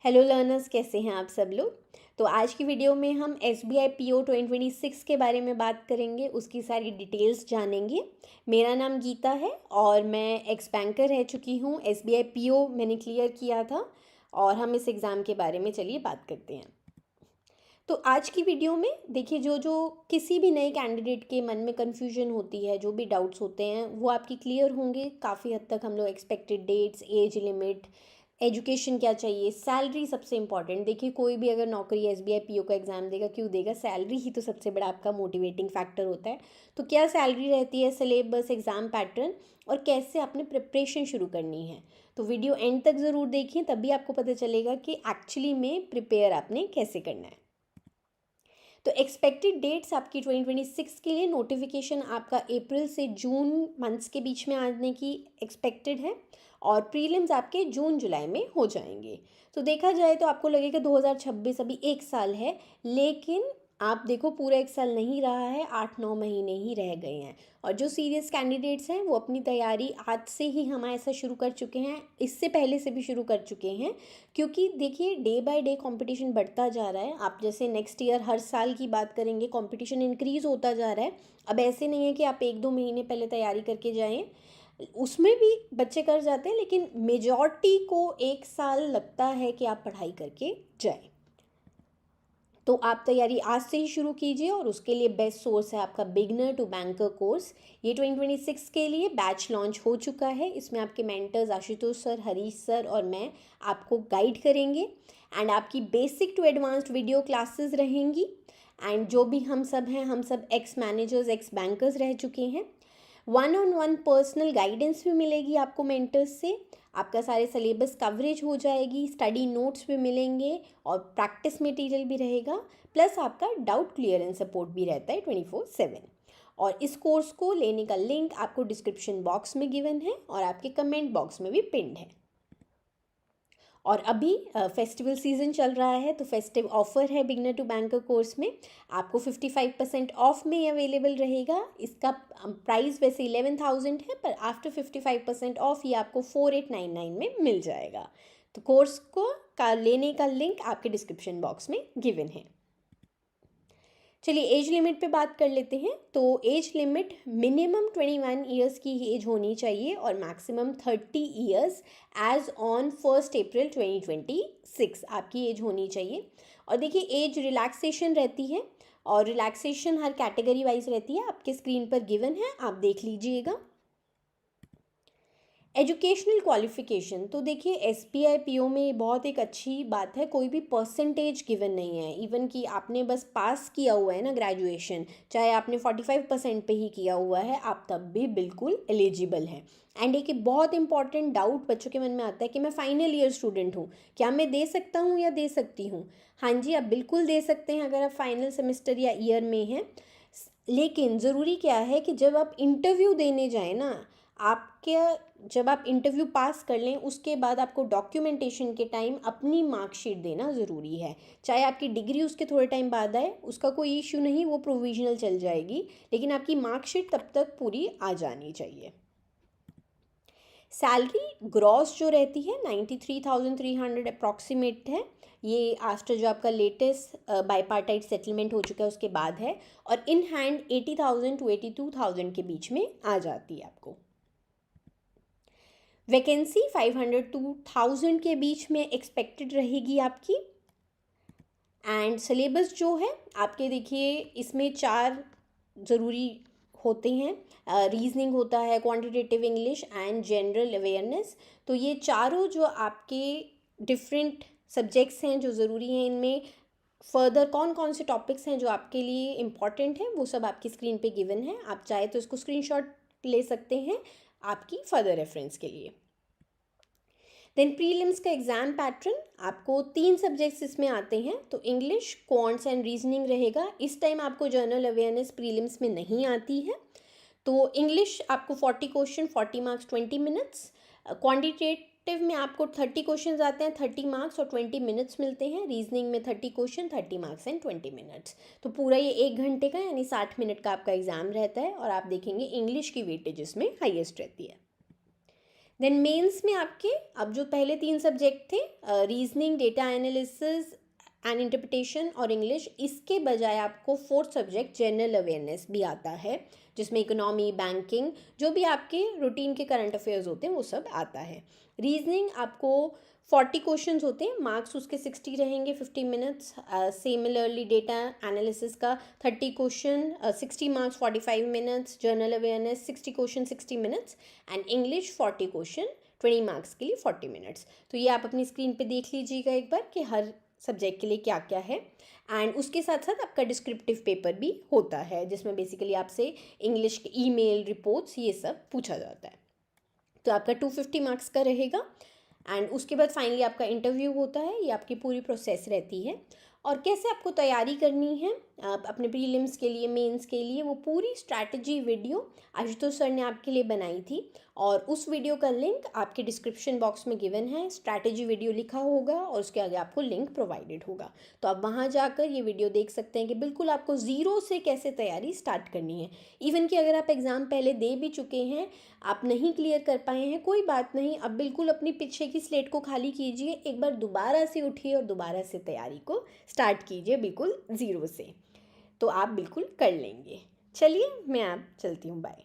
Hello learners, कैसे हैं आप सब लोग। तो आज की वीडियो में हम SBI PO 2026 के बारे में बात करेंगे, उसकी सारी डिटेल्स जानेंगे। मेरा नाम गीता है और मैं एक्स बैंकर रह चुकी हूँ। SBI PO मैंने क्लियर किया था और हम इस एग्ज़ाम के बारे में चलिए बात करते हैं। तो आज की वीडियो में देखिए, जो जो किसी भी नए कैंडिडेट के मन में कन्फ्यूजन होती है, जो भी डाउट्स होते हैं वो आपकी क्लियर होंगे। काफ़ी हद तक हम लोग expected dates, age limit, education क्या चाहिए, सैलरी सबसे इंपॉर्टेंट। देखिए, कोई भी अगर नौकरी SBI PO का एग्ज़ाम देगा, क्यों देगा? सैलरी ही तो सबसे बड़ा आपका मोटिवेटिंग फैक्टर होता है। तो क्या सैलरी रहती है, सिलेबस, एग्ज़ाम पैटर्न और कैसे आपने प्रिपरेशन शुरू करनी है। तो वीडियो एंड तक ज़रूर देखिए, तभी आपको पता चलेगा कि एक्चुअली में प्रिपेयर आपने कैसे करना है। तो एक्सपेक्टेड डेट्स आपकी 2026 के लिए नोटिफिकेशन आपका अप्रैल से जून मंथ्स के बीच में आने की एक्सपेक्टेड है और प्रीलिम्स आपके जून जुलाई में हो जाएंगे। तो देखा जाए तो आपको लगेगा 2026 अभी एक साल है, लेकिन आप देखो पूरा एक साल नहीं रहा है, 8-9 महीने ही रह गए हैं। और जो सीरियस कैंडिडेट्स हैं वो अपनी तैयारी आज से ही हमारे साथ शुरू कर चुके हैं, इससे पहले से भी शुरू कर चुके हैं। क्योंकि देखिए, डे बाय डे कंपटीशन बढ़ता जा रहा है। आप जैसे नेक्स्ट ईयर हर साल की बात करेंगे, कंपटीशन इंक्रीज़ होता जा रहा है। अब ऐसे नहीं है कि आप 1-2 महीने पहले तैयारी करके जाएं, उसमें भी बच्चे कर जाते हैं, लेकिन मेजॉरिटी को एक साल लगता है कि आप पढ़ाई करके जाएं। तो आप तैयारी आज से ही शुरू कीजिए और उसके लिए बेस्ट सोर्स है आपका बिगनर टू बैंकर कोर्स। ये 2026 के लिए बैच लॉन्च हो चुका है। इसमें आपके mentors Ashutosh sir, Harish sir और मैं आपको गाइड करेंगे एंड आपकी basic to advanced video classes रहेंगी। एंड जो भी हम सब हैं, हम सब एक्स मैनेजर्स, एक्स बैंकर्स रह चुके हैं। 1-on-1 पर्सनल गाइडेंस भी मिलेगी आपको मेंटर्स से। आपका सारे सिलेबस कवरेज हो जाएगी, स्टडी नोट्स भी मिलेंगे और प्रैक्टिस मटेरियल भी रहेगा। प्लस आपका डाउट क्लियरेंस सपोर्ट भी रहता है 24/7। और इस कोर्स को लेने का लिंक आपको डिस्क्रिप्शन बॉक्स में गिवन है और आपके कमेंट बॉक्स में भी पिन्ड है। और अभी फेस्टिवल सीज़न चल रहा है, तो फेस्टिव ऑफर है बिगनर टू बैंकर कोर्स में। आपको 55% ऑफ में अवेलेबल रहेगा। इसका प्राइस वैसे 11,000 है, पर आफ्टर 55% ऑफ ये आपको 4899 में मिल जाएगा। तो कोर्स को लेने का लिंक आपके डिस्क्रिप्शन बॉक्स में गिवन है। चलिए एज लिमिट पे बात कर लेते हैं। तो एज लिमिट मिनिमम 21 ईयर्स की एज होनी चाहिए और मैक्सिमम 30 ईयर्स एज ऑन 1 अप्रैल 2026 आपकी एज होनी चाहिए। और देखिए, एज रिलैक्सेशन रहती है और रिलैक्सेशन हर कैटेगरी वाइज रहती है, आपके स्क्रीन पर गिवन है, आप देख लीजिएगा। एजुकेशनल क्वालिफिकेशन, तो देखिए SBI PO में बहुत एक अच्छी बात है, कोई भी परसेंटेज गिवन नहीं है। इवन कि आपने बस पास किया हुआ है ना ग्रेजुएशन, चाहे आपने 45% पे ही किया हुआ है, आप तब भी बिल्कुल एलिजिबल हैं। एंड एक बहुत इंपॉर्टेंट डाउट बच्चों के मन में आता है कि मैं फाइनल ईयर स्टूडेंट हूँ, क्या मैं दे सकता हूँ या दे सकती हूँ? हाँ जी, आप बिल्कुल दे सकते हैं अगर आप फाइनल सेमेस्टर या ईयर में हैं। लेकिन ज़रूरी क्या है कि जब आप इंटरव्यू देने जाएँ ना, आपके जब आप इंटरव्यू पास कर लें, उसके बाद आपको डॉक्यूमेंटेशन के टाइम अपनी मार्कशीट देना ज़रूरी है। चाहे आपकी डिग्री उसके थोड़े टाइम बाद आए, उसका कोई इशू नहीं, वो प्रोविजनल चल जाएगी, लेकिन आपकी मार्कशीट तब तक पूरी आ जानी चाहिए। सैलरी ग्रॉस जो रहती है 93,300 अप्रॉक्सीमेट है। ये आफ्टर जो आपका लेटेस्ट बाईपार्टाइट सेटलमेंट हो चुका है उसके बाद है। और इन हैंड 80,000 to 82,000 के बीच में आ जाती है आपको। वैकेंसी 500 to 1000 के बीच में एक्सपेक्टेड रहेगी आपकी। एंड सिलेबस जो है आपके, देखिए इसमें 4 ज़रूरी होते हैं। रीजनिंग होता है, quantitative English and general awareness. तो ये चारों जो आपके डिफरेंट सब्जेक्ट्स हैं जो ज़रूरी हैं, इनमें फर्दर कौन कौन से टॉपिक्स हैं जो आपके लिए इम्पॉर्टेंट हैं, वो सब आपकी स्क्रीन पे गिवन है। आप चाहे तो इसको स्क्रीनशॉट ले सकते हैं आपकी फर्दर रेफरेंस के लिए। देन प्रीलिम्स का एग्ज़ाम पैटर्न, आपको 3 सब्जेक्ट्स इसमें आते हैं। तो इंग्लिश, क्वांट्स एंड रीजनिंग रहेगा। इस टाइम आपको जनरल अवेयरनेस प्रीलिम्स में नहीं आती है। तो इंग्लिश आपको 40 क्वेश्चन, 40 मार्क्स, 20 मिनट्स। क्वांटिटेटिव में आपको 30 क्वेश्चंस आते हैं, 30 मार्क्स और 20 मिनट्स मिलते हैं। रीजनिंग में 30 क्वेश्चन, 30 मार्क्स एंड 20 मिनट्स। तो पूरा ये 1 घंटे का यानी 60 मिनट का आपका एग्ज़ाम रहता है। और आप देखेंगे इंग्लिश की वेटेज इसमें हाईएस्ट रहती है। देन मेंस में आपके अब जो पहले 3 सब्जेक्ट थे, reasoning, data analysis and interpretation और इंग्लिश, इसके बजाय आपको 4th सब्जेक्ट जनरल अवेयरनेस भी आता है, जिसमें इकोनॉमी, बैंकिंग, जो भी आपके रूटीन के करंट अफेयर्स होते हैं वो सब आता है। रीजनिंग आपको 40 क्वेश्चंस होते हैं, मार्क्स उसके 60 रहेंगे 50 मिनट्स। सिमिलरली डेटा एनालिसिस का 30 question 60 marks 45 minutes, general awareness 60 question 60 minutes and English 40 question 20 marks के लिए 40 मिनट्स। तो ये आप अपनी स्क्रीन पे देख लीजिएगा एक बार कि हर सब्जेक्ट के लिए क्या क्या है। एंड उसके साथ साथ आपका डिस्क्रिप्टिव पेपर भी होता है, जिसमें बेसिकली आपसे इंग्लिश के ईमेल, रिपोर्ट्स, ये सब पूछा जाता है। तो आपका 250 मार्क्स का रहेगा। एंड उसके बाद फाइनली आपका इंटरव्यू होता है। ये आपकी पूरी प्रोसेस रहती है। और कैसे आपको तैयारी करनी है अपने प्रीलिम्स के लिए, मेंस के लिए, वो पूरी स्ट्रैटेजी वीडियो आशुतोष सर ने आपके लिए बनाई थी, और उस वीडियो का लिंक आपके डिस्क्रिप्शन बॉक्स में गिवन है। स्ट्रैटेजी वीडियो लिखा होगा और उसके आगे आपको लिंक प्रोवाइडेड होगा, तो आप वहाँ जाकर ये वीडियो देख सकते हैं कि बिल्कुल आपको ज़ीरो से कैसे तैयारी स्टार्ट करनी है। इवन कि अगर आप एग्ज़ाम पहले दे भी चुके हैं, आप नहीं क्लियर कर पाए हैं, कोई बात नहीं, अब बिल्कुल अपनी पीछे की स्लेट को खाली कीजिए, एक बार दोबारा से उठिए और दोबारा से तैयारी को स्टार्ट कीजिए बिल्कुल ज़ीरो से, तो आप बिल्कुल कर लेंगे। चलिए मैं आप चलती हूँ, बाय।